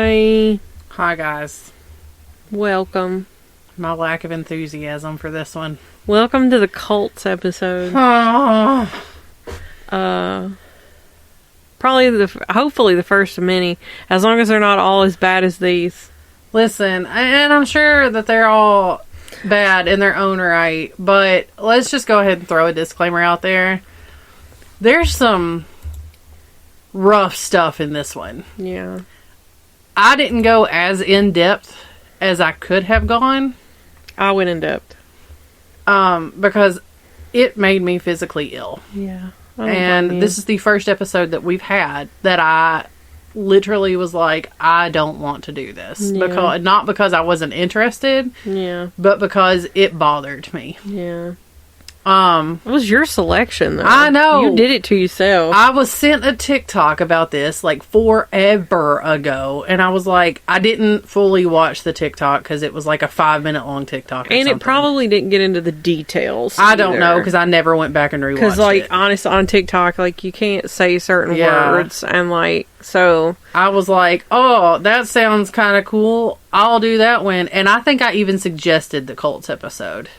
Hi. Hi, guys. Welcome. My lack of enthusiasm for this one. Welcome to the cults episode. Hopefully the first of many, as long as they're not all as bad as these. Listen, and I'm sure that they're all bad in their own right, but let's just go ahead and throw a disclaimer out there. There's some rough stuff in this one. Yeah. I didn't go as in-depth as I could have gone. I went in depth. Because it made me physically ill. Yeah. And this is the first episode that we've had that I literally was like, I don't want to do this. Yeah. Not because I wasn't interested, but because it bothered me. Yeah. It was your selection, though. I know. You did it to yourself. I was sent a TikTok about this, like, forever ago, and I was like, I didn't fully watch the TikTok, because it was like a 5-minute long TikTok or and something. it probably didn't get into the details. I don't know, because I never went back and rewatched it. Because, like, honestly, on TikTok, like, you can't say certain words, and, like, so... I was like, oh, that sounds kind of cool. I'll do that one. And I think I even suggested the cults episode.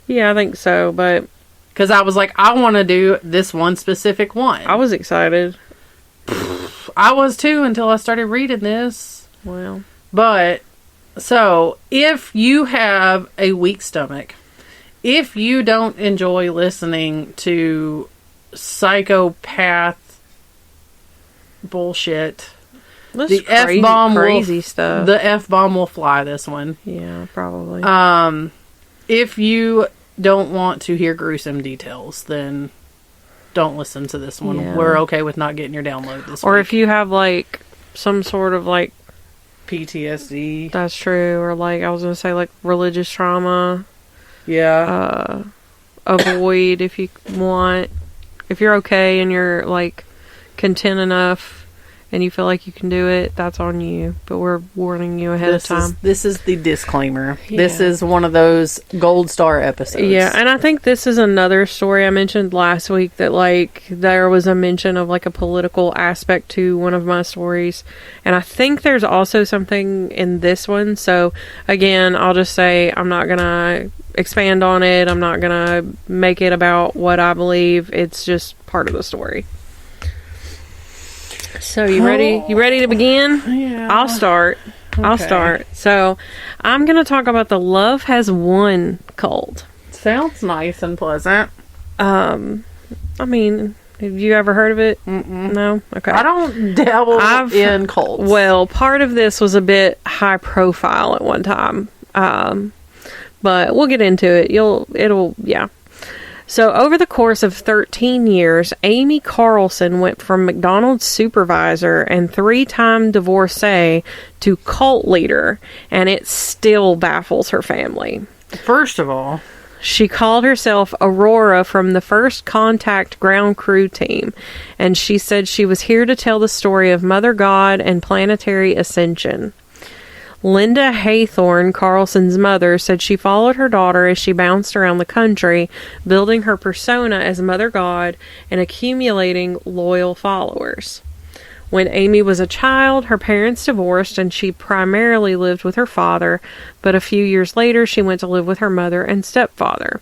Yeah, I think so, but... Because I was like, I want to do this one specific one. I was excited. I was too, until I started reading this. Well. But, so, if you have a weak stomach, if you don't enjoy listening to psychopath bullshit... The F-bomb crazy stuff. The F-bomb will fly this one. Yeah, probably. If you don't want to hear gruesome details, then don't listen to this one. Yeah. We're okay with not getting your download this week. Or if you have, like, some sort of, like... PTSD. That's true. Or, like, I was going to say, like, religious trauma. Yeah. Avoid if you want. If you're okay and you're, like, content enough... and you feel like you can do it, that's on you. But we're warning you ahead of time. This is the disclaimer. Yeah. This is one of those gold star episodes. Yeah, and I think this is another story I mentioned last week that, like, there was a mention of, like, a political aspect to one of my stories. And I think there's also something in this one. So, again, I'll just say I'm not going to expand on it. I'm not going to make it about what I believe. It's just part of the story. So, you ready? You ready to begin? Yeah. I'll start. Okay. So, I'm going to talk about the Love Has Won cult. Sounds nice and pleasant. I mean, have you ever heard of it? Mm-mm. No? Okay. I don't dabble in cults. Well, part of this was a bit high profile at one time. But we'll get into it. Yeah. So, over the course of 13 years, Amy Carlson went from McDonald's supervisor and 3-time divorcee to cult leader, and it still baffles her family. First of all, she called herself Aurora from the First Contact ground crew team, and she said she was here to tell the story of Mother God and planetary ascension. Linda Haythorne, Carlson's mother, said she followed her daughter as she bounced around the country, building her persona as Mother God and accumulating loyal followers. When Amy was a child, her parents divorced and she primarily lived with her father, but a few years later she went to live with her mother and stepfather.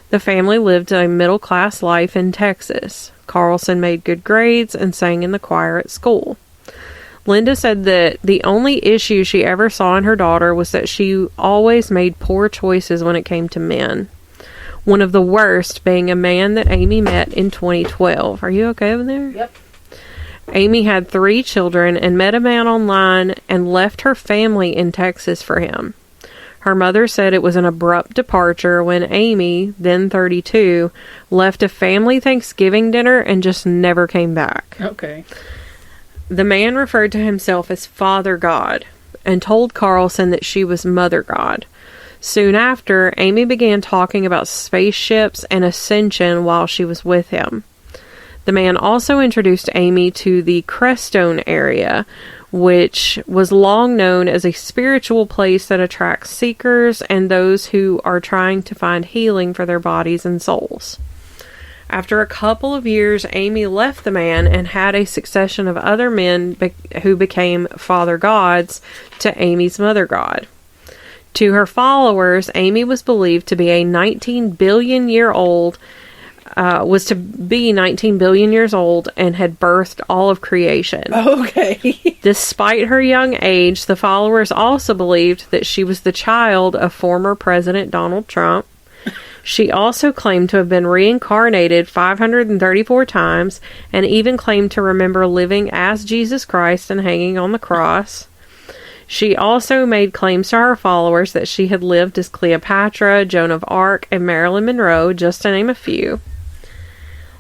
The family lived a middle-class life in Texas. Carlson made good grades and sang in the choir at school. Linda said that the only issue she ever saw in her daughter was that she always made poor choices when it came to men. One of the worst being a man that Amy met in 2012. Are you okay over there? Yep. Amy had 3 children and met a man online and left her family in Texas for him. Her mother said it was an abrupt departure when Amy, then 32, left a family Thanksgiving dinner and just never came back. Okay. The man referred to himself as Father God and told Carlson that she was Mother God. Soon after, Amy began talking about spaceships and ascension while she was with him. The man also introduced Amy to the Crestone area, which was long known as a spiritual place that attracts seekers and those who are trying to find healing for their bodies and souls. After a couple of years, Amy left the man and had a succession of other men who became father gods to Amy's mother god. To her followers, Amy was believed to be a 19 billion year old, was to be 19 billion years old and had birthed all of creation. Okay. Despite her young age, the followers also believed that she was the child of former President Donald Trump. She also claimed to have been reincarnated 534 times and even claimed to remember living as Jesus Christ and hanging on the cross. She also made claims to her followers that she had lived as Cleopatra, Joan of Arc, and Marilyn Monroe, just to name a few.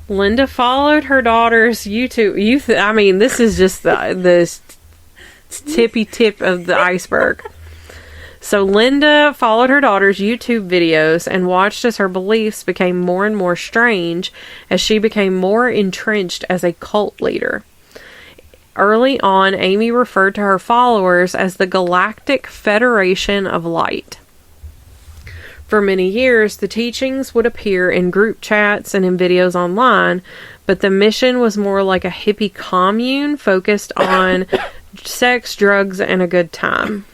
Linda followed her daughter's YouTube. I mean, this is just the tippy tip of the iceberg. So Linda followed her daughter's YouTube videos and watched as her beliefs became more and more strange as she became more entrenched as a cult leader. Early on, Amy referred to her followers as the Galactic Federation of Light. For many years, the teachings would appear in group chats and in videos online, but the mission was more like a hippie commune focused on sex, drugs, and a good time.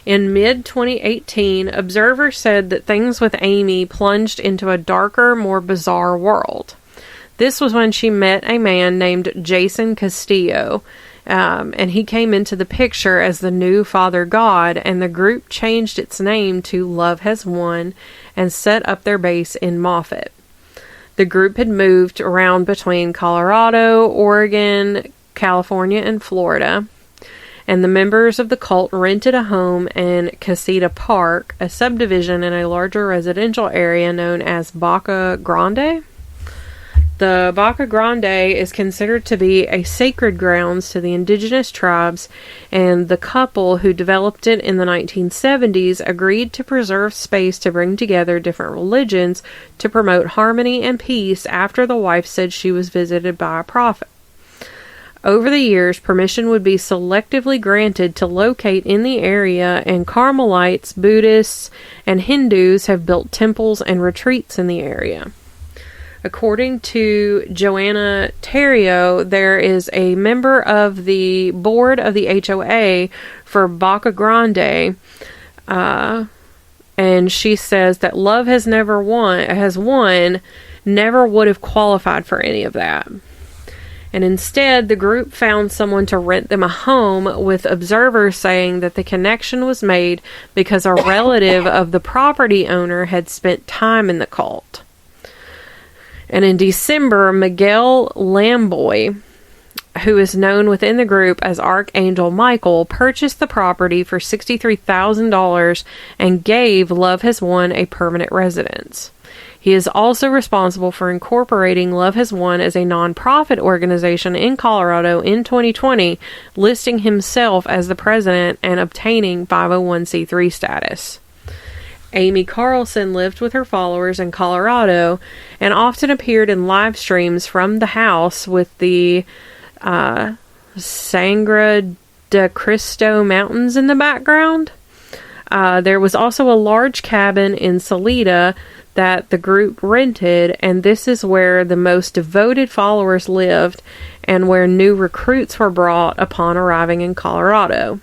In mid-2018, observers said that things with Amy plunged into a darker, more bizarre world. This was when she met a man named Jason Castillo, and he came into the picture as the new Father God, and the group changed its name to Love Has Won and set up their base in Moffat. The group had moved around between Colorado, Oregon, California, and Florida. And the members of the cult rented a home in Casita Park, a subdivision in a larger residential area known as Boca Grande. The Boca Grande is considered to be a sacred grounds to the indigenous tribes, and the couple who developed it in the 1970s agreed to preserve space to bring together different religions to promote harmony and peace after the wife said she was visited by a prophet. Over the years, permission would be selectively granted to locate in the area, and Carmelites, Buddhists, and Hindus have built temples and retreats in the area. According to Joanna Terrio, there is a member of the board of the HOA for Boca Grande, and she says that Love Has Won never would have qualified for any of that. And instead, the group found someone to rent them a home, with observers saying that the connection was made because a relative of the property owner had spent time in the cult. And in December, Miguel Lamboy, who is known within the group as Archangel Michael, purchased the property for $63,000 and gave Love Has Won a permanent residence. He is also responsible for incorporating Love Has Won as a non-profit organization in Colorado in 2020, listing himself as the president and obtaining 501c3 status. Amy Carlson lived with her followers in Colorado and often appeared in live streams from the house with the Sangre de Cristo Mountains in the background. There was also a large cabin in Salida that the group rented, and this is where the most devoted followers lived and where new recruits were brought upon arriving in Colorado.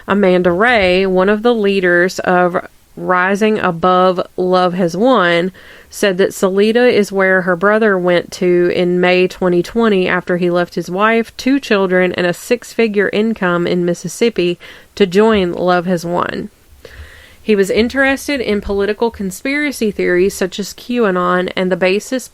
Amanda Ray, one of the leaders of Rising Above Love Has Won, said that Salida is where her brother went to in May 2020 after he left his wife, 2 children, and a 6-figure income in Mississippi to join Love Has Won. He was interested in political conspiracy theories such as QAnon and the baseless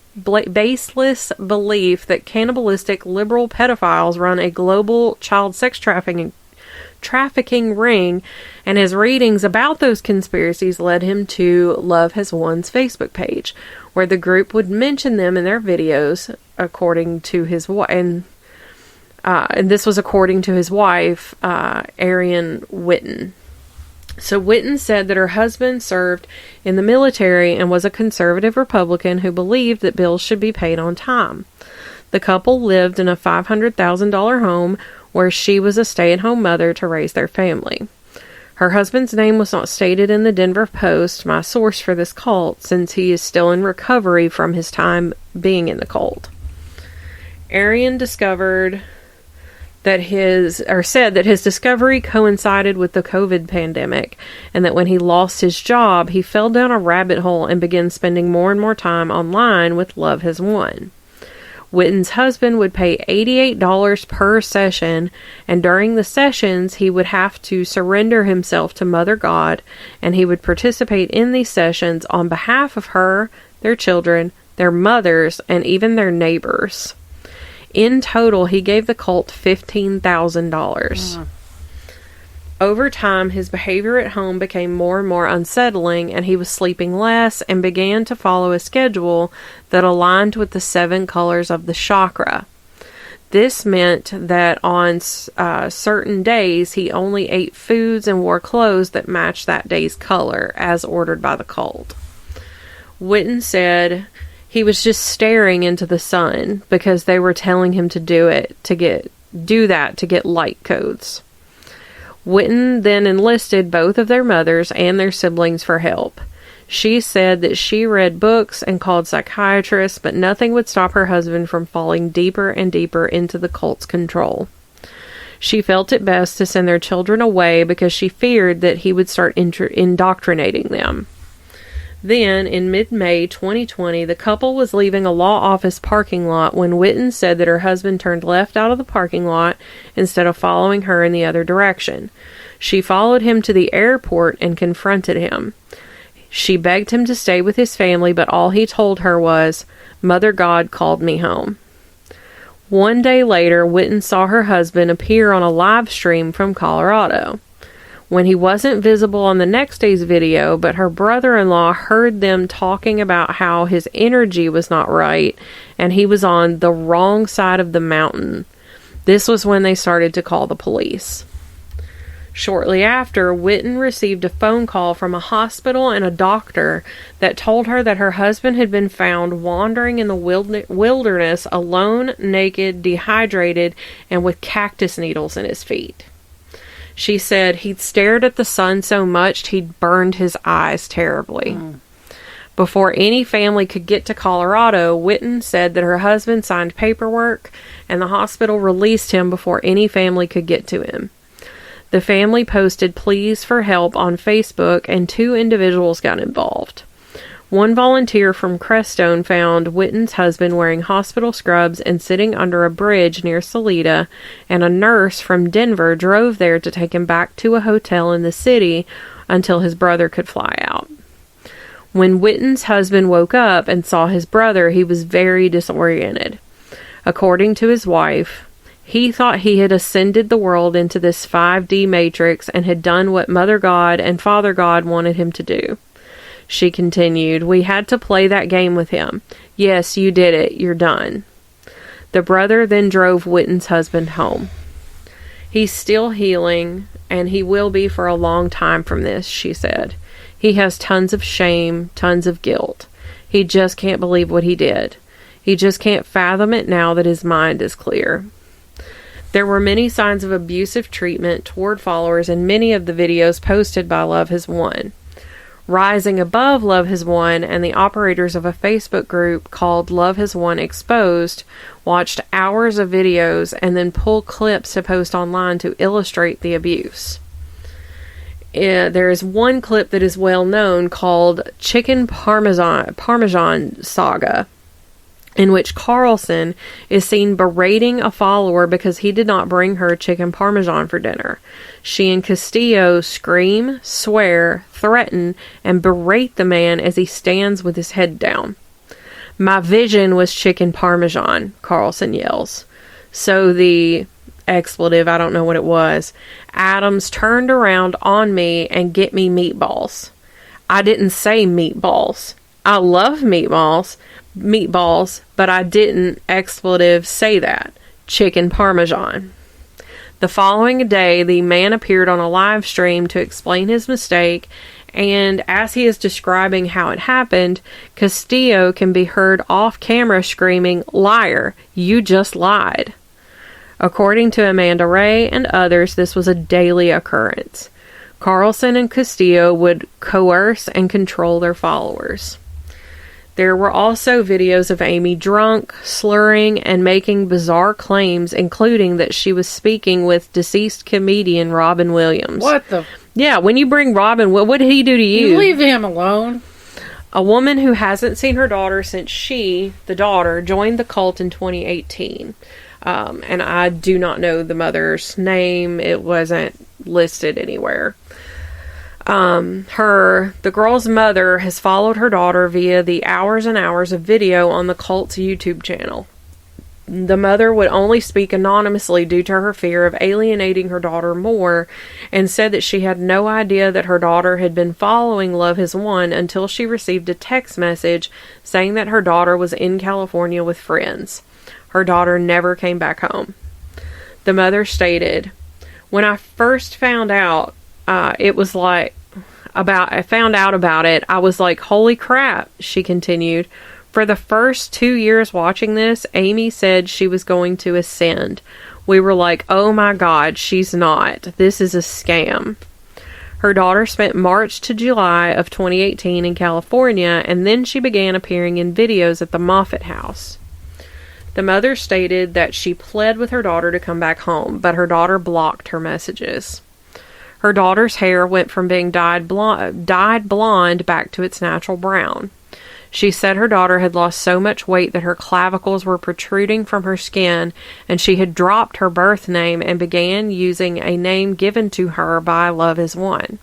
belief that cannibalistic liberal pedophiles run a global child sex trafficking ring, and his readings about those conspiracies led him to Love Has Won's Facebook page, where the group would mention them in their videos, according to his wife, and this was according to his wife, Arian Witten. So Witten said that her husband served in the military and was a conservative Republican who believed that bills should be paid on time. The couple lived in a $500,000 home where she was a stay-at-home mother to raise their family. Her husband's name was not stated in the Denver Post, my source for this cult, since he is still in recovery from his time being in the cult. Arian discovered that said that his discovery coincided with the COVID pandemic, and that when he lost his job, he fell down a rabbit hole and began spending more and more time online with Love Has Won. Witten's husband would pay $88 per session, and during the sessions, he would have to surrender himself to Mother God, and he would participate in these sessions on behalf of her, their children, their mothers, and even their neighbors. In total, he gave the cult $15,000. Over time, his behavior at home became more and more unsettling, and he was sleeping less and began to follow a schedule that aligned with the 7 colors of the chakra. This meant that on certain days, he only ate foods and wore clothes that matched that day's color, as ordered by the cult. Witten said he was just staring into the sun because they were telling him to do that to get light codes. Witten then enlisted both of their mothers and their siblings for help. She said that she read books and called psychiatrists, but nothing would stop her husband from falling deeper and deeper into the cult's control. She felt it best to send their children away because she feared that he would start indoctrinating them. Then, in mid-May 2020, the couple was leaving a law office parking lot when Witten said that her husband turned left out of the parking lot instead of following her in the other direction. She followed him to the airport and confronted him. She begged him to stay with his family, but all he told her was, "Mother God called me home." One day later, Witten saw her husband appear on a live stream from Colorado. When he wasn't visible on the next day's video, but her brother-in-law heard them talking about how his energy was not right and he was on the wrong side of the mountain. This was when they started to call the police. Shortly after, Witten received a phone call from a hospital and a doctor that told her that her husband had been found wandering in the wilderness alone, naked, dehydrated, and with cactus needles in his feet. She said he'd stared at the sun so much he'd burned his eyes terribly. Before any family could get to Colorado, Witten said that her husband signed paperwork and the hospital released him before any family could get to him. The family posted pleas for help on Facebook, and 2 individuals got involved. One volunteer from Crestone found Witten's husband wearing hospital scrubs and sitting under a bridge near Salida, and a nurse from Denver drove there to take him back to a hotel in the city until his brother could fly out. When Witten's husband woke up and saw his brother, he was very disoriented. According to his wife, he thought he had ascended the world into this 5D matrix and had done what Mother God and Father God wanted him to do. She continued, "We had to play that game with him. Yes, you did it. You're done." The brother then drove Witten's husband home. "He's still healing, and he will be for a long time from this," she said. "He has tons of shame, tons of guilt. He just can't believe what he did. He just can't fathom it now that his mind is clear." There were many signs of abusive treatment toward followers in many of the videos posted by Love Has Won. Rising above Love Has Won and the operators of a Facebook group called Love Has Won Exposed watched hours of videos and then pull clips to post online to illustrate the abuse. There is one clip that is well known called Chicken Parmesan Saga, in which Carlson is seen berating a follower because he did not bring her chicken parmesan for dinner. She and Castillo scream, swear, threaten, and berate the man as he stands with his head down. "My vision was chicken parmesan," Carlson yells. So the expletive, I don't know what it was, Adams turned around on me and get me meatballs. I didn't say meatballs. I love meatballs, but I didn't, expletive, say that. Chicken parmesan. The following day, the man appeared on a live stream to explain his mistake, and as he is describing how it happened, Castillo can be heard off camera screaming, "Liar, you just lied." According to Amanda Ray and others, this was a daily occurrence. Carlson and Castillo would coerce and control their followers. There were also videos of Amy drunk, slurring, and making bizarre claims, including that she was speaking with deceased comedian Robin Williams. What the? Yeah, when you bring Robin, what did he do to you? You leave him alone. A woman who hasn't seen her daughter since she, the daughter, joined the cult in 2018. And I do not know the mother's name. It wasn't listed anywhere. The girl's mother has followed her daughter via the hours and hours of video on the cult's YouTube channel. The mother would only speak anonymously due to her fear of alienating her daughter more, and said that she had no idea that her daughter had been following Love Has Won until she received a text message saying that her daughter was in California with friends. Her daughter never came back home. The mother stated, "When I first found out, I found out about it, I was like, holy crap," she continued. "For the first 2 years watching this, Amy said she was going to ascend. We were like, oh my God, she's not. This is a scam." Her daughter spent March to July of 2018 in California, and then she began appearing in videos at the Moffat house. The mother stated that she pled with her daughter to come back home, but her daughter blocked her messages. Her daughter's hair went from being dyed blonde back to its natural brown. She said her daughter had lost so much weight that her clavicles were protruding from her skin, and she had dropped her birth name and began using a name given to her by Love Has Won.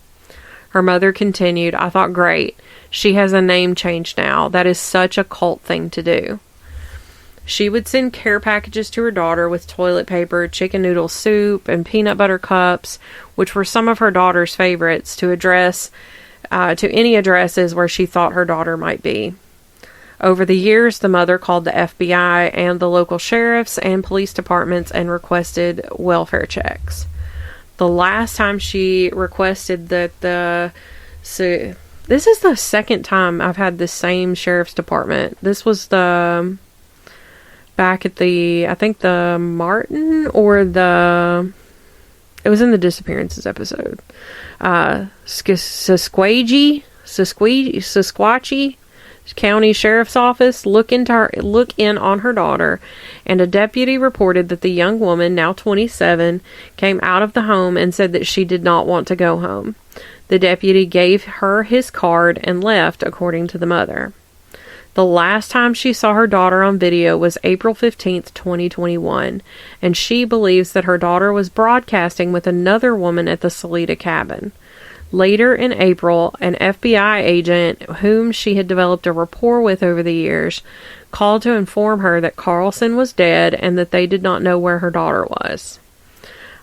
Her mother continued, "I thought, great, she has a name change now. That is such a cult thing to do." She would send care packages to her daughter with toilet paper, chicken noodle soup, and peanut butter cups, which were some of her daughter's favorites, to any addresses where she thought her daughter might be. Over the years, the mother called the FBI and the local sheriffs and police departments and requested welfare checks. The last time she requested that this is the second time I've had the same sheriff's department. This was back at I think the Martin it was in the disappearances episode. Sasquatchie County Sheriff's Office look in on her daughter, and a deputy reported that the young woman, now 27, came out of the home and said that she did not want to go home. The deputy gave her his card and left, according to the mother. The last time she saw her daughter on video was April 15th, 2021, and she believes that her daughter was broadcasting with another woman at the Salida cabin. Later in April, an FBI agent, whom she had developed a rapport with over the years, called to inform her that Carlson was dead and that they did not know where her daughter was.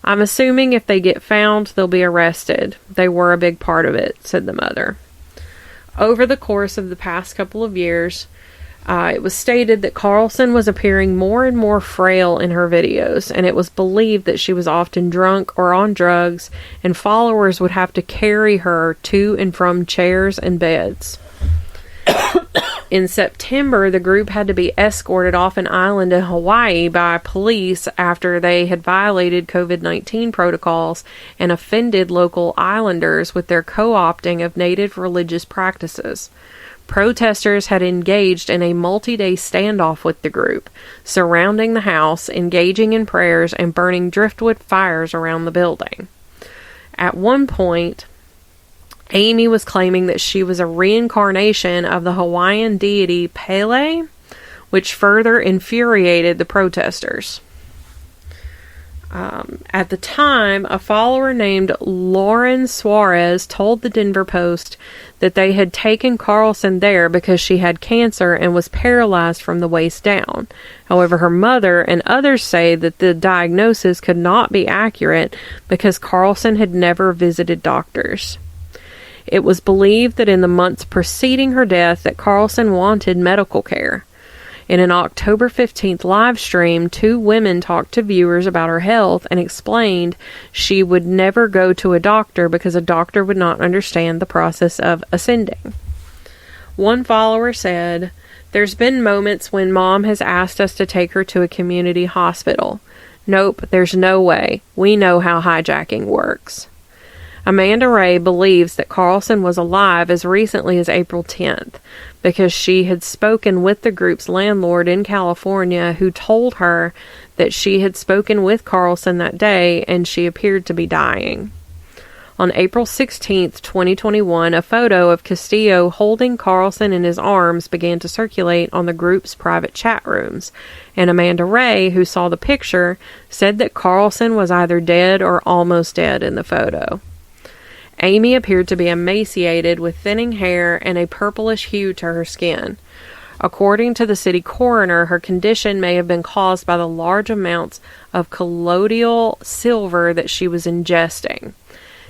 "I'm assuming if they get found, they'll be arrested. They were a big part of it," said the mother. Over the course of the past couple of years, it was stated that Carlson was appearing more and more frail in her videos, and it was believed that she was often drunk or on drugs, and followers would have to carry her to and from chairs and beds. In September, the group had to be escorted off an island in Hawaii by police after they had violated COVID-19 protocols and offended local islanders with their co-opting of native religious practices. Protesters had engaged in a multi-day standoff with the group, surrounding the house, engaging in prayers, and burning driftwood fires around the building. At one point, Amy was claiming that she was a reincarnation of the Hawaiian deity Pele, which further infuriated the protesters. At the time, a follower named Lauren Suarez told the Denver Post that they had taken Carlson there because she had cancer and was paralyzed from the waist down. However, her mother and others say that the diagnosis could not be accurate because Carlson had never visited doctors. It was believed that in the months preceding her death that Carlson wanted medical care. In an October 15th live stream, 2 women talked to viewers about her health and explained she would never go to a doctor because a doctor would not understand the process of ascending. One follower said, "There's been moments when Mom has asked us to take her to a community hospital. Nope, there's no way. We know how hijacking works." Amanda Ray believes that Carlson was alive as recently as April 10th because she had spoken with the group's landlord in California, who told her that she had spoken with Carlson that day and she appeared to be dying. On April 16th, 2021, a photo of Castillo holding Carlson in his arms began to circulate on the group's private chat rooms, and Amanda Ray, who saw the picture, said that Carlson was either dead or almost dead in the photo. Amy appeared to be emaciated with thinning hair and a purplish hue to her skin. According to the city coroner, her condition may have been caused by the large amounts of colloidal silver that she was ingesting.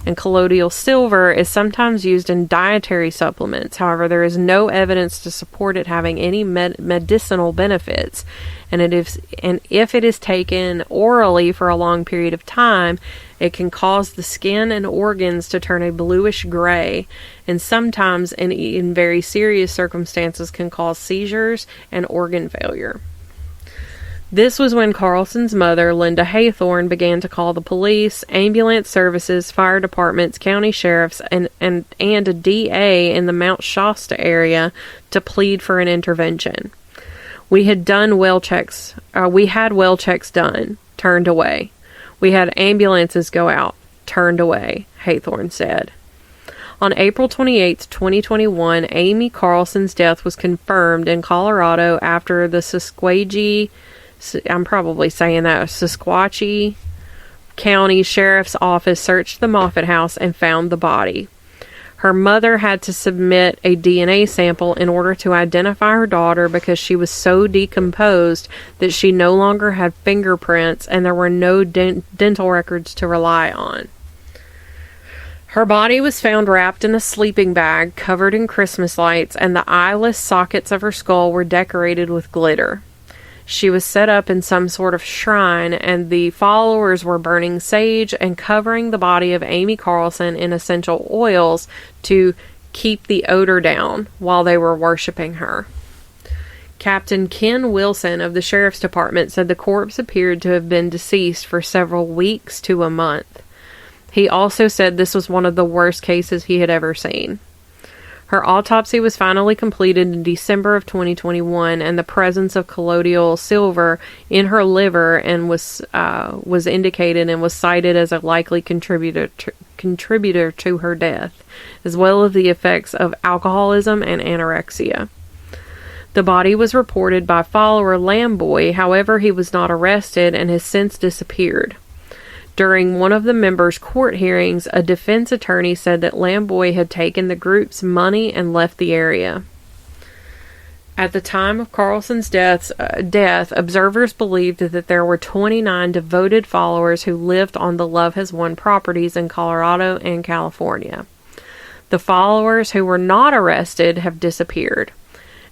And colloidal silver is sometimes used in dietary supplements. However, there is no evidence to support it having any medicinal benefits. And if it is taken orally for a long period of time, it can cause the skin and organs to turn a bluish gray, and sometimes, in very serious circumstances, can cause seizures and organ failure. This was when Carlson's mother, Linda Haythorne, began to call the police, ambulance services, fire departments, county sheriffs, and a DA in the Mount Shasta area to plead for an intervention. We had well checks done, turned away. We had ambulances go out, turned away, Haythorne said. On April 28, 2021, Amy Carlson's death was confirmed in Colorado after the Sequatchie County Sheriff's Office searched the Moffett house and found the body. Her mother had to submit a DNA sample in order to identify her daughter because she was so decomposed that she no longer had fingerprints and there were no dental records to rely on. Her body was found wrapped in a sleeping bag covered in Christmas lights, and the eyeless sockets of her skull were decorated with glitter. She was set up in some sort of shrine, and the followers were burning sage and covering the body of Amy Carlson in essential oils to keep the odor down while they were worshiping her. Captain Ken Wilson of the Sheriff's Department said the corpse appeared to have been deceased for several weeks to a month. He also said this was one of the worst cases he had ever seen. Her autopsy was finally completed in December of 2021, and the presence of colloidal silver in her liver and was indicated and was cited as a likely contributor to her death, as well as the effects of alcoholism and anorexia. The body was reported by follower Lamboy, however he was not arrested and has since disappeared. During one of the members' court hearings, a defense attorney said that Lamboy had taken the group's money and left the area. At the time of Carlson's death, observers believed that there were 29 devoted followers who lived on the Love Has Won properties in Colorado and California. The followers who were not arrested have disappeared,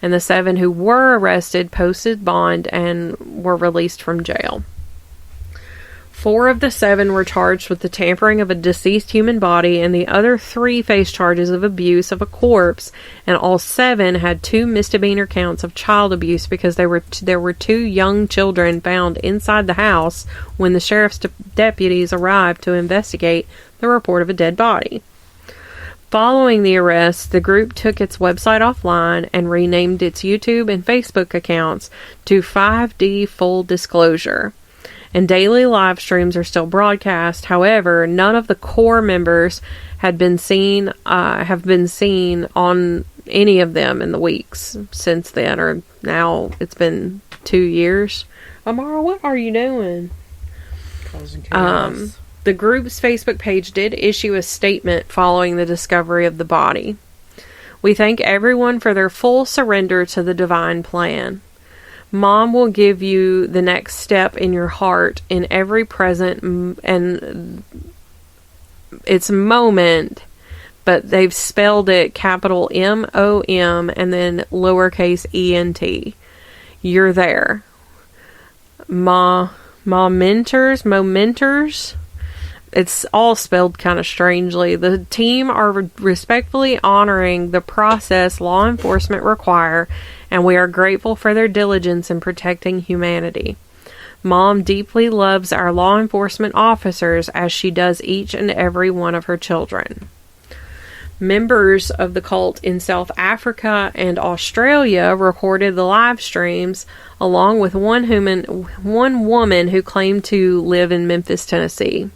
and the 7 who were arrested posted bond and were released from jail. 4 of the 7 were charged with the tampering of a deceased human body, and the other 3 faced charges of abuse of a corpse, and all 7 had 2 misdemeanor counts of child abuse because there were 2 young children found inside the house when the sheriff's deputies arrived to investigate the report of a dead body. Following the arrest, the group took its website offline and renamed its YouTube and Facebook accounts to 5D Full Disclosure. And daily live streams are still broadcast. However, none of the core members have been seen on any of them in the weeks since then, or now it's been 2 years. Amara, what are you doing? The group's Facebook page did issue a statement following the discovery of the body. We thank everyone for their full surrender to the divine plan. Mom will give you the next step in your heart in every present and it's moment, but they've spelled it capital M-O-M and then lowercase E-N-T. You're there. Momenters. It's all spelled kind of strangely. The team are respectfully honoring the process law enforcement require, and we are grateful for their diligence in protecting humanity. Mom deeply loves our law enforcement officers as she does each and every one of her children. Members of the cult in South Africa and Australia recorded the live streams, along with one woman who claimed to live in Memphis, Tennessee.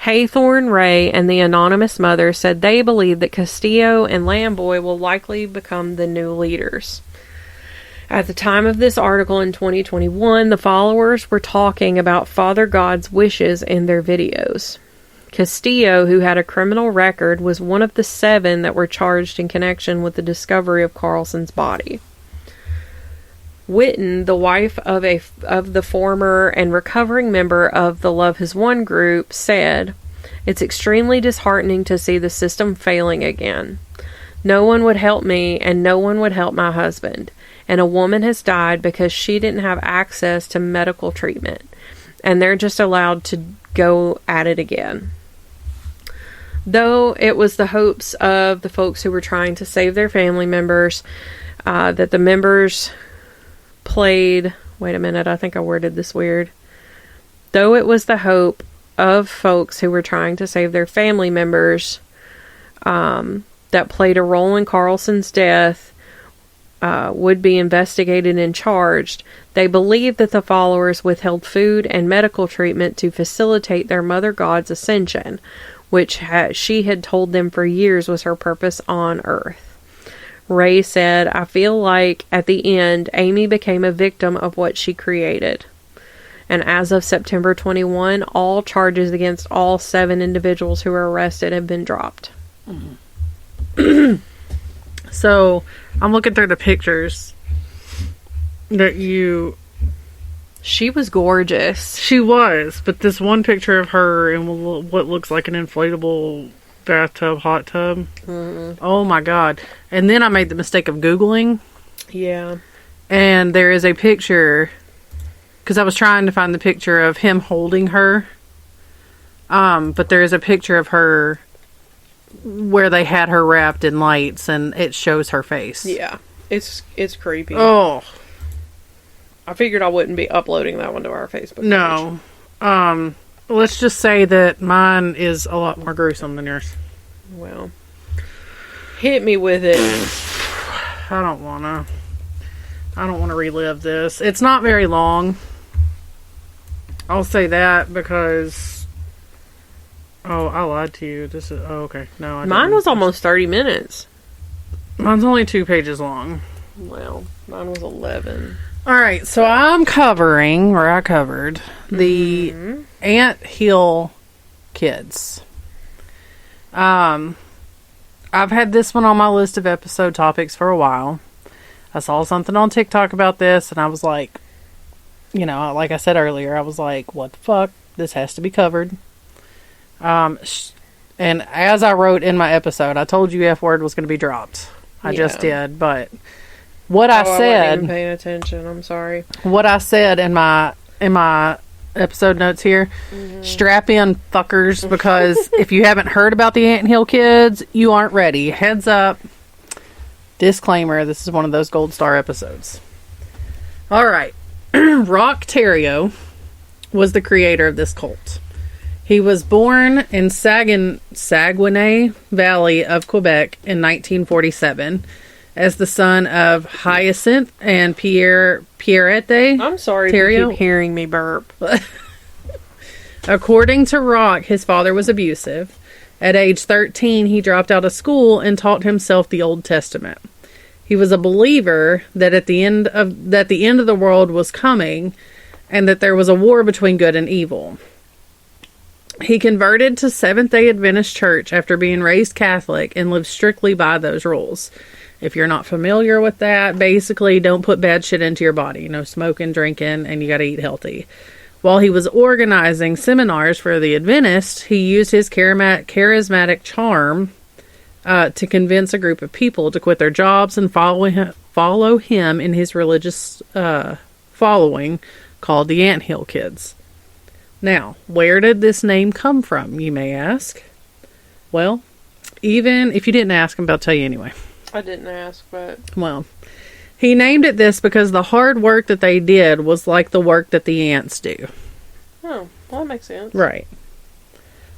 Haythorne Ray and the anonymous mother said they believe that Castillo and Lamboy will likely become the new leaders. At the time of this article in 2021, the followers were talking about Father God's wishes in their videos. Castillo, who had a criminal record, was one of the 7 that were charged in connection with the discovery of Carlson's body. Witten, the wife of the former and recovering member of the Love Has Won group, said, "It's extremely disheartening to see the system failing again. No one would help me, and no one would help my husband. And a woman has died because she didn't have access to medical treatment. And they're just allowed to go at it again." Though it was the hopes of the folks who were trying to save their family members, that the members played... Wait a minute, I think I worded this weird. Though it was the hope of folks who were trying to save their family members that played a role in Carlson's death would be investigated and charged, they believed that the followers withheld food and medical treatment to facilitate their mother God's ascension, which she had told them for years was her purpose on earth. Ray said, "I feel like at the end, Amy became a victim of what she created." And as of September 21, all charges against all 7 individuals who were arrested have been dropped. So, I'm looking through the pictures that you... She was gorgeous. She was, but this one picture of her in what looks like an inflatable bathtub, hot tub. Mm-hmm. Oh my God. And then I made the mistake of Googling. Yeah. And there is a picture, because I was trying to find the picture of him holding her. But there is a picture of her where they had her wrapped in lights and it shows her face. Yeah. It's creepy. Oh. I figured I wouldn't be uploading that one to our Facebook page. No. Let's just say that mine is a lot more gruesome than yours. Well, hit me with it. I don't want to relive this. It's not very long. I'll say that because... Oh, I lied to you. This is... Oh, okay. No, I Mine didn't. was almost 30 minutes. Mine's only 2 pages long. Well, mine was 11. Alright, so I covered the Ant Hill kids. I've had this one on my list of episode topics for a while. I saw something on TikTok about this, and I was like, you know, like I said earlier, I was like, what the fuck? This has to be covered. And as I wrote in my episode, I told you F word was going to be dropped. I just did, but... What I said, I wasn't even paying attention. I'm sorry. What I said in my episode notes here, strap in, fuckers, because if you haven't heard about the Ant Hill kids, you aren't ready. Heads up. Disclaimer: this is one of those gold star episodes. All right, Rock Theriault was the creator of this cult. He was born in Saguenay Valley of Quebec in 1947. As the son of Hyacinthe and Pierrette. I'm sorry if you keep hearing me burp. According to Rock, his father was abusive. At age 13, he dropped out of school and taught himself the Old Testament. He was a believer that the end of the world was coming and that there was a war between good and evil. He converted to Seventh-day Adventist Church after being raised Catholic and lived strictly by those rules. If you're not familiar with that, basically don't put bad shit into your body. No smoking, drinking, and you gotta eat healthy. While he was organizing seminars for the Adventists, he used his charismatic charm to convince a group of people to quit their jobs and follow him in his religious following called the Ant Hill Kids. Now, where did this name come from, you may ask? Well, even if you didn't ask, I'm about to tell you anyway. I didn't ask, but... Well, He named it this because the hard work that they did was like the work that the ants do. Oh, well, that makes sense. Right.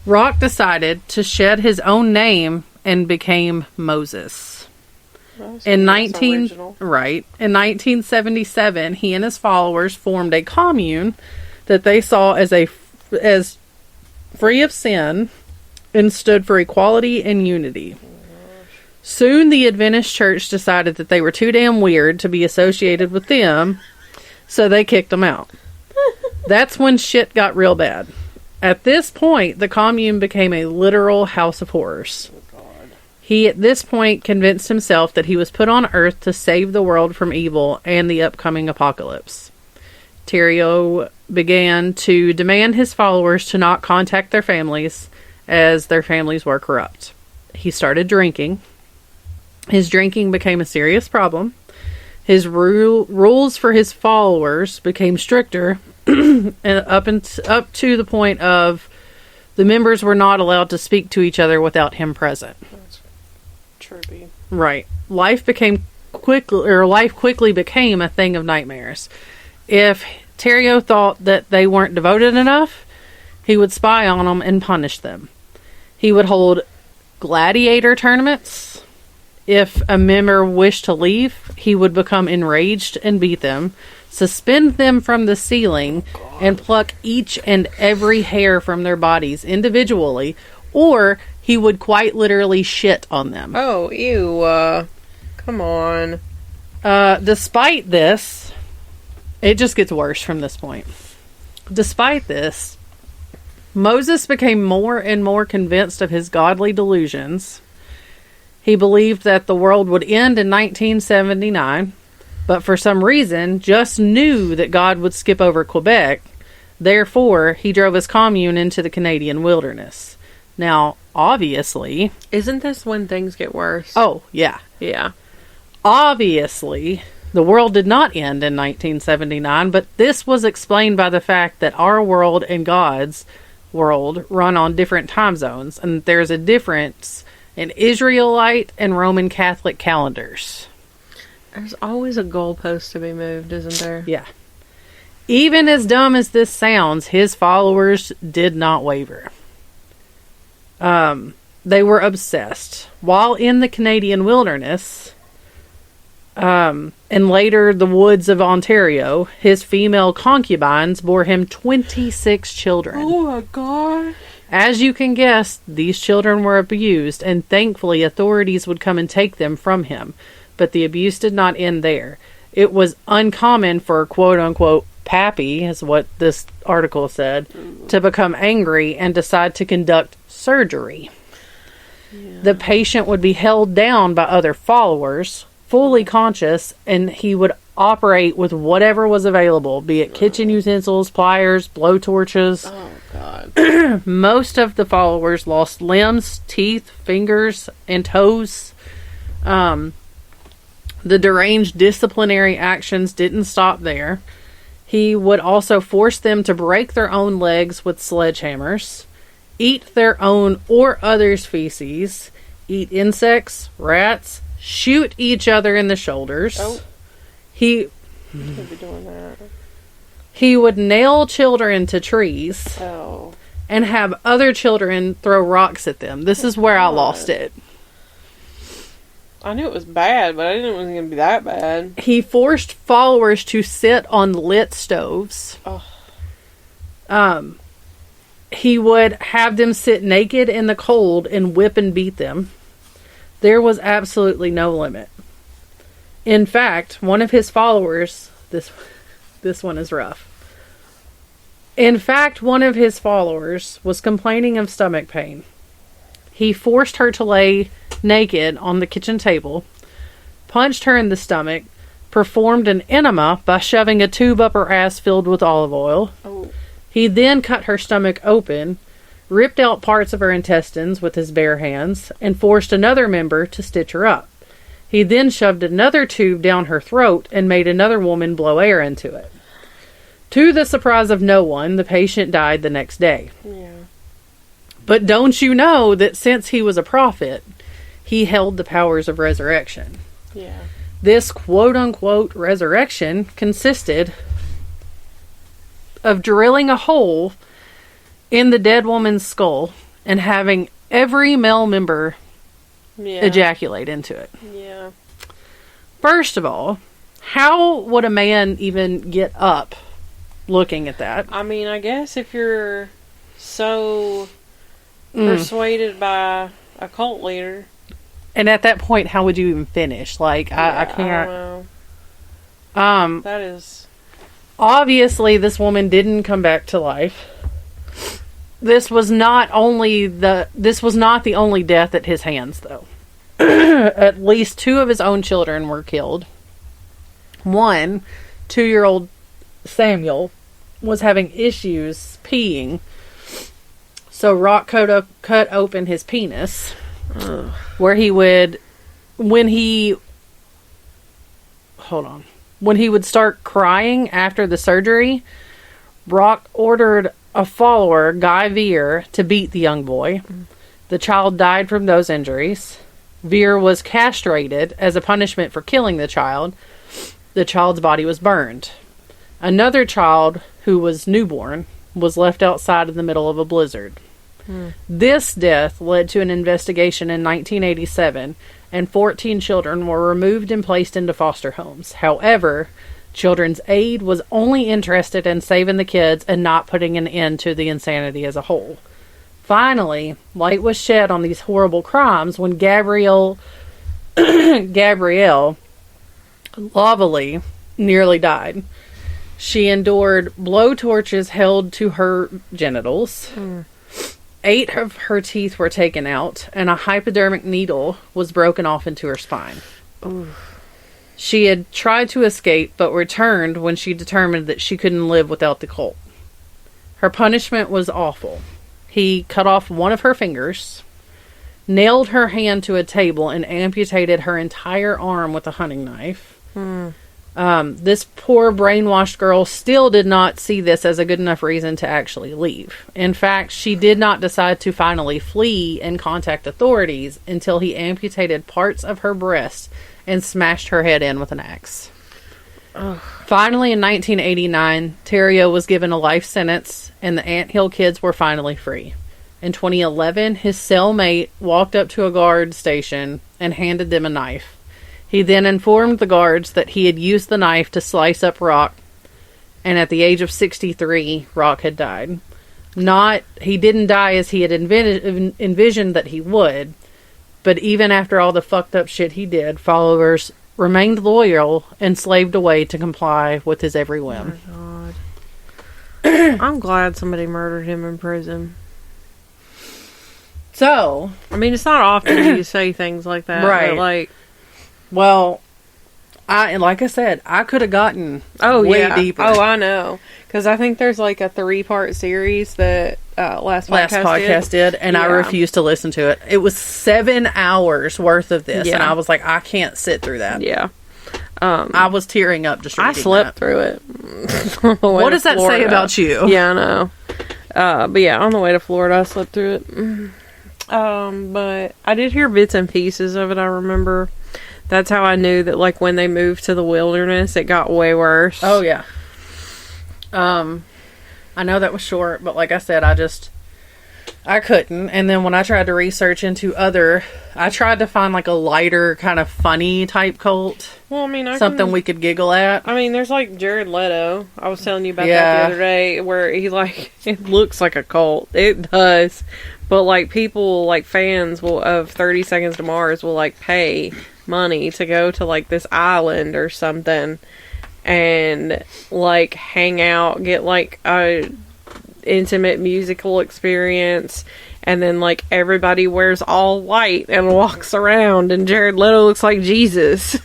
Rock decided to shed his own name and became Moses. In 1977, he and his followers formed a commune that they saw as free of sin and stood for equality and unity. Soon the Adventist church decided that they were too damn weird to be associated with them, so they kicked them out. That's when shit got real bad. At this point, the commune became a literal house of horrors. He, at this point, convinced himself that he was put on earth to save the world from evil and the upcoming apocalypse. Theriot began to demand his followers to not contact their families, as their families were corrupt. He started drinking. His drinking became a serious problem. His rules for his followers became stricter, and up to the point of the members were not allowed to speak to each other without him present. That's trippy. Right. Life quickly became a thing of nightmares. If Theriot thought that they weren't devoted enough, he would spy on them and punish them. He would hold gladiator tournaments. If a member wished to leave, he would become enraged and beat them, suspend them from the ceiling, and pluck each and every hair from their bodies individually, or he would quite literally shit on them. Oh, ew. Come on. Despite this, it just gets worse from this point. Despite this, Moses became more and more convinced of his godly delusions. He believed that the world would end in 1979, but for some reason just knew that God would skip over Quebec. Therefore, he drove his commune into the Canadian wilderness. Now, obviously... Isn't this when things get worse? Oh, yeah. Yeah. Obviously, the world did not end in 1979, but this was explained by the fact that our world and God's world run on different time zones, and there's a difference in Israelite and Roman Catholic calendars. There's always a goalpost to be moved, isn't there? Yeah. Even as dumb as this sounds, his followers did not waver. They were obsessed. While in the Canadian wilderness, and later the woods of Ontario, his female concubines bore him 26 children. Oh my God. As you can guess, these children were abused, and thankfully authorities would come and take them from him. But the abuse did not end there. It was uncommon for quote-unquote pappy, is what this article said, to become angry and decide to conduct surgery. Yeah. The patient would be held down by other followers, fully conscious, and he would operate with whatever was available, be it kitchen utensils, pliers, blowtorches. Oh, God. Most of the followers lost limbs, teeth, fingers, and toes. The deranged disciplinary actions didn't stop there. He would also force them to break their own legs with sledgehammers, eat their own or others' feces, eat insects, rats, shoot each other in the shoulders. Oh. He could be doing that. He would nail children to trees. Oh. And have other children throw rocks at them. This is where I lost it. I knew it was bad, but I didn't know it was going to be that bad. He forced followers to sit on lit stoves. Oh. He would have them sit naked in the cold and whip and beat them. There was absolutely no limit. In fact, one of his followers... This one is rough. In fact, one of his followers was complaining of stomach pain. He forced her to lay naked on the kitchen table, punched her in the stomach, performed an enema by shoving a tube up her ass filled with olive oil. Oh. He then cut her stomach open, ripped out parts of her intestines with his bare hands, and forced another member to stitch her up. He then shoved another tube down her throat and made another woman blow air into it. To the surprise of no one, the patient died the next day. Yeah. But don't you know that since he was a prophet, he held the powers of resurrection? Yeah. This quote-unquote resurrection consisted of drilling a hole in the dead woman's skull and having every male member ejaculate into it. Yeah. First of all, how would a man even get up looking at that? I mean, I guess if you're so persuaded by a cult leader. And at that point, how would you even finish? Like, I can't. I don't know. That is. Obviously, this woman didn't come back to life. This was not the only death at his hands, though. At least 2 of his own children were killed. 1, 2-year-old Samuel, was having issues peeing. So Rock cut open his penis, where he would, when he would start crying after the surgery, Rock ordered a follower, Guy Veer, to beat the young boy. The child died from those injuries. Veer was castrated as a punishment for killing the child. The child's body was burned. Another child, who was newborn, was left outside in the middle of a blizzard. This death led to an investigation in 1987, and 14 children were removed and placed into foster homes. However, Children's Aid was only interested in saving the kids and not putting an end to the insanity as a whole. Finally, light was shed on these horrible crimes when Gabrielle Lavalley nearly died. She endured blowtorches held to her genitals. 8 of her teeth were taken out, and a hypodermic needle was broken off into her spine. She had tried to escape, but returned when she determined that she couldn't live without the cult. Her punishment was awful. He cut off one of her fingers, nailed her hand to a table, and amputated her entire arm with a hunting knife. This poor brainwashed girl still did not see this as a good enough reason to actually leave. In fact, she did not decide to finally flee and contact authorities until he amputated parts of her breast and smashed her head in with an axe. Finally, in 1989, Terrio was given a life sentence, and the Anthill kids were finally free. In 2011, his cellmate walked up to a guard station and handed them a knife. He then informed the guards that he had used the knife to slice up Rock, and at the age of 63, Rock had died. He didn't die as he had envisioned that he would, but even after all the fucked up shit he did, followers remained loyal and slaved away to comply with his every whim. Oh my God. I'm glad somebody murdered him in prison. So, I mean, it's not often you say things like that. Right. Well, like I said, I could have gotten way deeper. Oh, I know. Because I think there's like a 3-part series that last podcast did, and I refused to listen to it. It was 7 hours worth of this, and I was like, I can't sit through that. Yeah. I was tearing up just reading I slept through it. What does that say about you? Yeah, I know. But yeah, on the way to Florida, I slept through it. But I did hear bits and pieces of it, I remember. That's how I knew that, like, when they moved to the wilderness, it got way worse. Oh, yeah. I know that was short, but like I said, I couldn't. And then when I tried to research into I tried to find, like, a lighter, kind of funny type cult. Well, I mean, something we could giggle at. I mean, there's, like, Jared Leto. I was telling you about that the other day, where he, like, it looks like a cult. It does. But, like, people, like, fans of 30 Seconds to Mars will, like, pay money to go to, like, this island or something and, like, hang out, get, like, a intimate musical experience, and then, like, everybody wears all white and walks around, and Jared Leto looks like Jesus.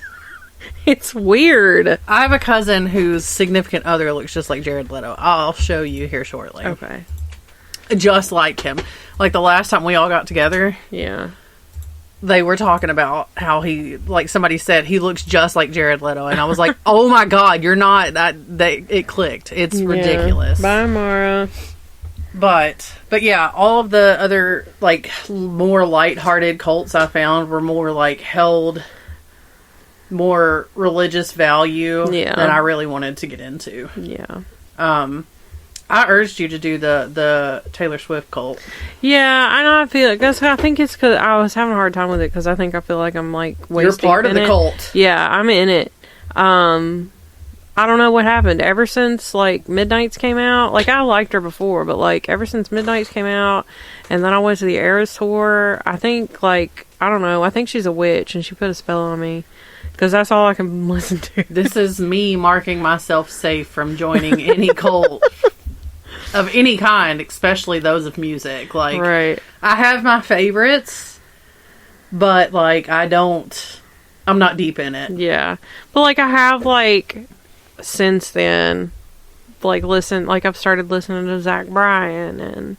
It's weird. I have a cousin whose significant other looks just like Jared Leto. I'll show you here shortly. Okay. Just like him. Like, the last time we all got together. Yeah. They were talking about how he, like, somebody said he looks just like Jared Leto, and I was like, oh my God, you're not it clicked. It's ridiculous. Bye, Mara. But yeah, all of the other, like, more lighthearted cults I found were more, like, held more religious value Yeah. that I really wanted to get into. Yeah. I urged you to do the Taylor Swift cult. Yeah, I know. I feel it. I think it's because I was having a hard time with it because I think I feel like I'm like wasting. You're part of the cult. Yeah, I'm in it. I don't know what happened. Ever since like Midnight's came out, like I liked her before, but like ever since Midnight's came out, and then I went to the Eras tour. I think like I don't know. I think she's a witch and she put a spell on me. Because that's all I can listen to. This is me marking myself safe from joining any cult of any kind, especially those of music. Like, right. I have my favorites, but like I'm not deep in it. Yeah. But like I have like since then like I've started listening to Zach Bryan, and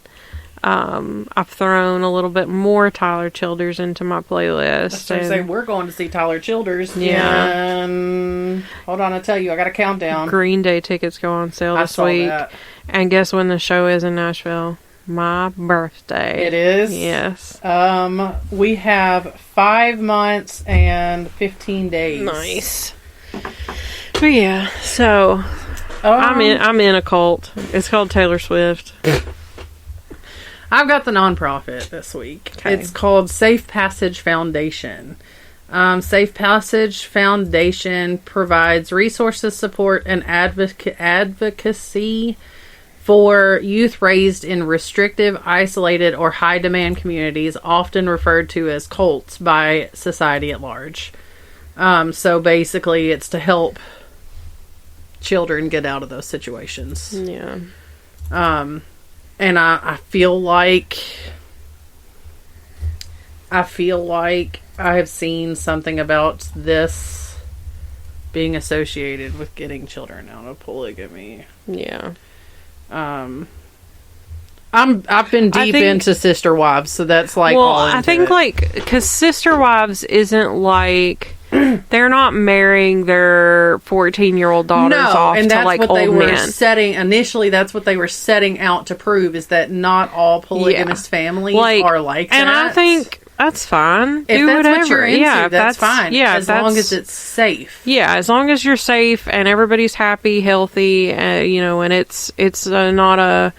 I've thrown a little bit more Tyler Childers into my playlist. I say we're going to see Tyler Childers. Yeah. And hold on, I'll tell you, I got a countdown. Green Day tickets go on sale this week. That. And guess when the show is in Nashville? My birthday. It is? Yes. We have 5 months and 15 days. Nice. But yeah, so I'm in a cult. It's called Taylor Swift. I've got the nonprofit this week. Okay. It's called Safe Passage Foundation. Safe Passage Foundation provides resources, support, and advocacy for youth raised in restrictive, isolated, or high-demand communities, often referred to as cults by society at large. So basically, it's to help children get out of those situations. Yeah. And I feel like I have seen something about this being associated with getting children out of polygamy. Yeah. I've been deep into Sister Wives, so that's like all into I think it. like because Sister Wives isn't like they're not marrying their 14-year-old daughters off and that's to like what old they were men. setting initially. That's what they were setting out to prove, is that not all polygamous families are like that. And I think that's fine. If Do that's whatever. what you're into, yeah, that's fine. Yeah, as long as it's safe. Yeah, as long as you're safe and everybody's happy, healthy, and it's not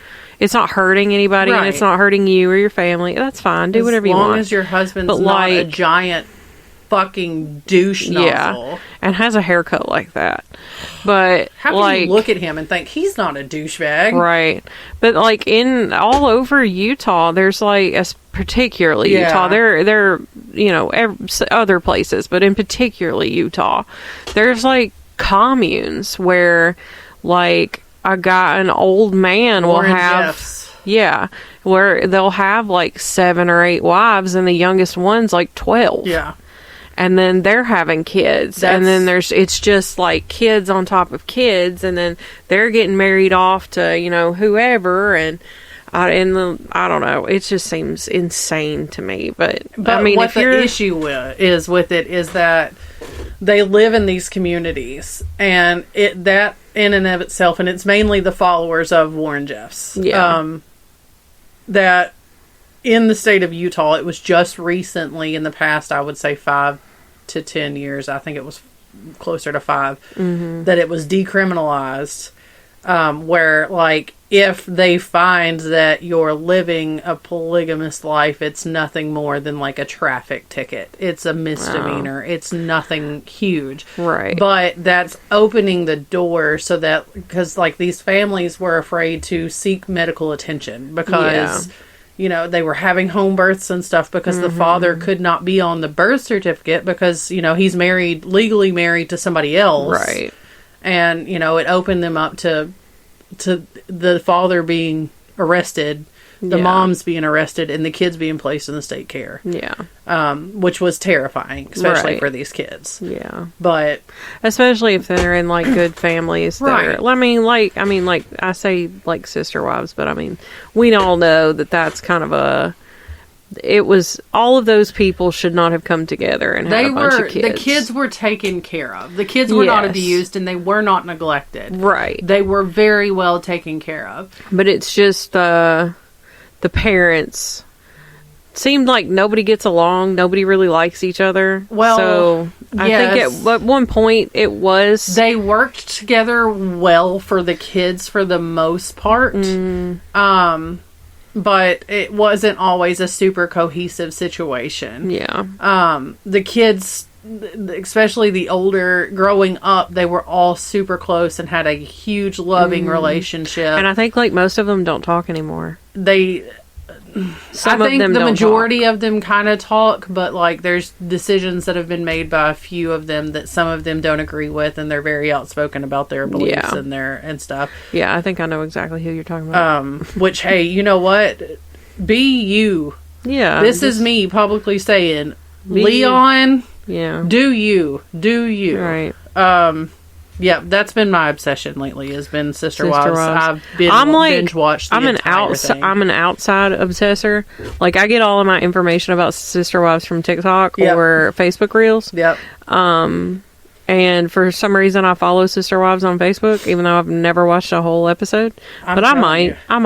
hurting anybody, and it's not hurting you or your family. That's fine. Do whatever you want. As long as your husband's not a giant fucking douche nozzle. And has a haircut like that. But how can you look at him and think he's not a douchebag? Right. But like in all over Utah, there's like particularly Utah. There other places, but in particularly Utah, there's like communes where like an old man will have where they'll have like 7 or 8 wives, and the youngest one's like 12. Yeah. And then they're having kids. And then it's just like kids on top of kids. And then they're getting married off to, whoever. And I don't know. It just seems insane to me. But I mean, what the issue is with it is that they live in these communities. And that in and of itself, and it's mainly the followers of Warren Jeffs. Yeah. That in the state of Utah, it was just recently in the past, I would say 5 to 10 years, I think it was closer to 5, that it was decriminalized, where like if they find that you're living a polygamous life, it's nothing more than like a traffic ticket. It's a misdemeanor. It's nothing huge. Right. But that's opening the door so that, because like these families were afraid to seek medical attention because they were having home births and stuff because the father could not be on the birth certificate because, he's legally married to somebody else. Right. And, it opened them up to the father being arrested, the moms being arrested, and the kids being placed in the state care. Yeah. Which was terrifying, especially for these kids. Yeah. But especially if they're in like good families. Right. I say like sister wives, but I mean, we all know that that's kind of all of those people should not have come together and had a bunch of kids. The kids were taken care of. The kids were not abused, and they were not neglected. Right. They were very well taken care of. But it's just the parents seemed like nobody gets along. Nobody really likes each other. Well, so I think at one point it was... They worked together well for the kids for the most part. But it wasn't always a super cohesive situation. Yeah. The kids, especially the older, growing up, they were all super close and had a huge loving relationship. And I think like most of them don't talk anymore. I think the majority of them kind of talk, but like there's decisions that have been made by a few of them that some of them don't agree with, and they're very outspoken about their beliefs and stuff. Yeah, I think I know exactly who you're talking about. Which, hey, you know what? Be you. Yeah. This is me publicly saying, Leon, do you. Right. Yeah, that's been my obsession lately. Has been Sister Wives. I've been binge watched. I'm an outside obsessor. Like I get all of my information about Sister Wives from TikTok or Facebook Reels. Yep. And for some reason, I follow Sister Wives on Facebook, even though I've never watched a whole episode. But I might. I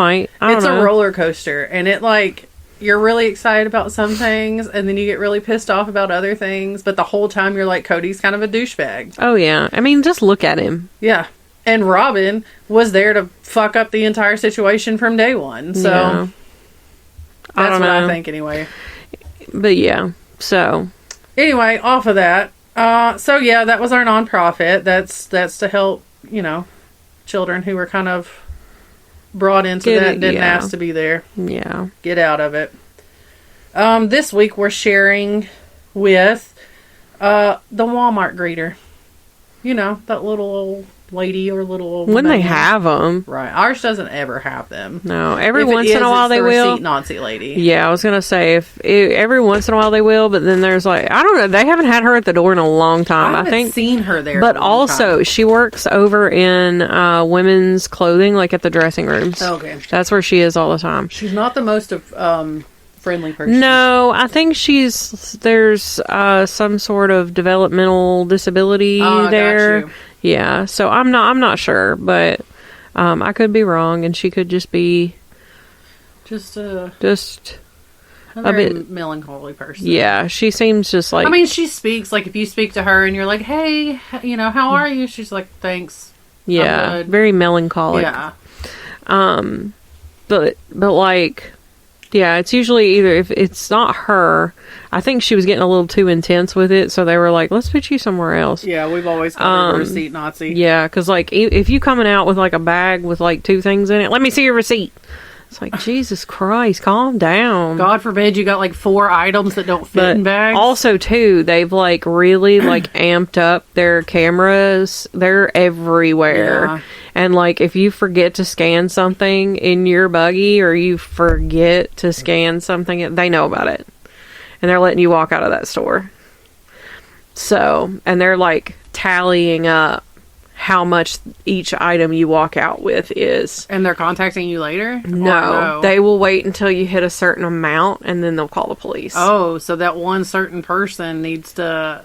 don't know. A roller coaster, and it like. You're really excited about some things, and then you get really pissed off about other things, but the whole time you're like, Cody's kind of a douchebag. Oh, yeah. I mean, just look at him. Yeah. And Robin was there to fuck up the entire situation from day one, so... That's what I think, anyway. But, yeah. So... Anyway, off of that. So, yeah, that was our nonprofit. That's to help, children who were kind of... brought into that and didn't ask to be there. Yeah. Get out of it. This week we're sharing with the Walmart greeter. That little old lady or little old when man. They have them. Right. Ours doesn't ever have them. No. Every once in a while they will. Receipt Nazi lady. Yeah, I was going to say, every once in a while they will, but then there's like, I don't know, they haven't had her at the door in a long time. I haven't seen her there. But also, she works over in women's clothing, like at the dressing rooms. Okay. That's where she is all the time. She's not the most friendly person. No, I think there's some sort of developmental disability there. Got you. Yeah, so I'm not sure, but I could be wrong, and she could just be just a very bit melancholy person. Yeah, she seems just like. I mean, she speaks like if you speak to her and you're like, "Hey, how are you?" She's like, "Thanks." Yeah, very melancholic. Yeah. But like. Yeah, it's usually either, if it's not her, I think she was getting a little too intense with it, so they were like, let's put you somewhere else. Yeah, we've always called her receipt Nazi. Yeah, because like, if you coming out with like a bag with like 2 things in it, let me see your receipt. It's like, Jesus Christ, calm down. God forbid you got like 4 items that don't fit in bags. Also, too, they've like really like amped up their cameras. They're everywhere. Yeah. And like, if you forget to scan something in your buggy or you forget to scan something, they know about it. And they're letting you walk out of that store. So, and they're like tallying up how much each item you walk out with is. And they're contacting you later? No, they will wait until you hit a certain amount and then they'll call the police. Oh, so that one certain person needs to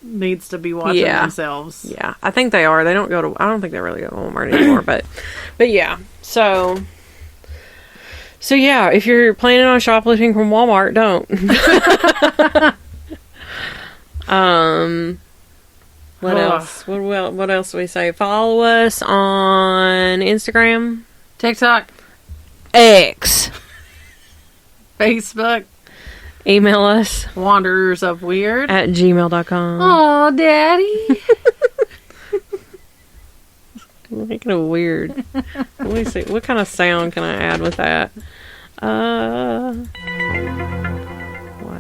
be watching themselves. Yeah, I think they are. I don't think they really go to Walmart anymore, but yeah. So yeah, if you're planning on shoplifting from Walmart, don't. What else? What else do we say? Follow us on Instagram, TikTok, X, Facebook. Email us, wanderersofweird @gmail.com. Aw, Daddy. Making it weird. Let me see. What kind of sound can I add with that? Why'd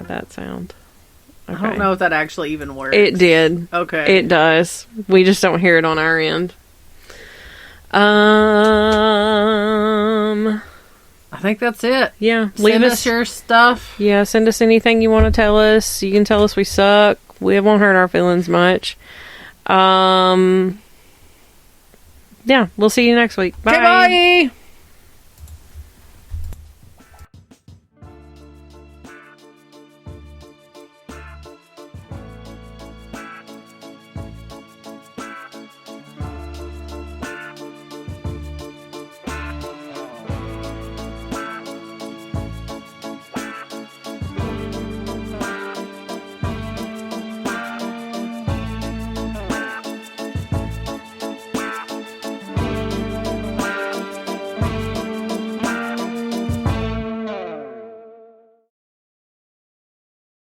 that sound? Okay. I don't know if that actually even works. It did. Okay. It does. We just don't hear it on our end. I think that's it. Yeah. Send us your stuff. Yeah, send us anything you want to tell us. You can tell us we suck. We won't hurt our feelings much. Yeah, we'll see you next week. Bye. Okay, bye.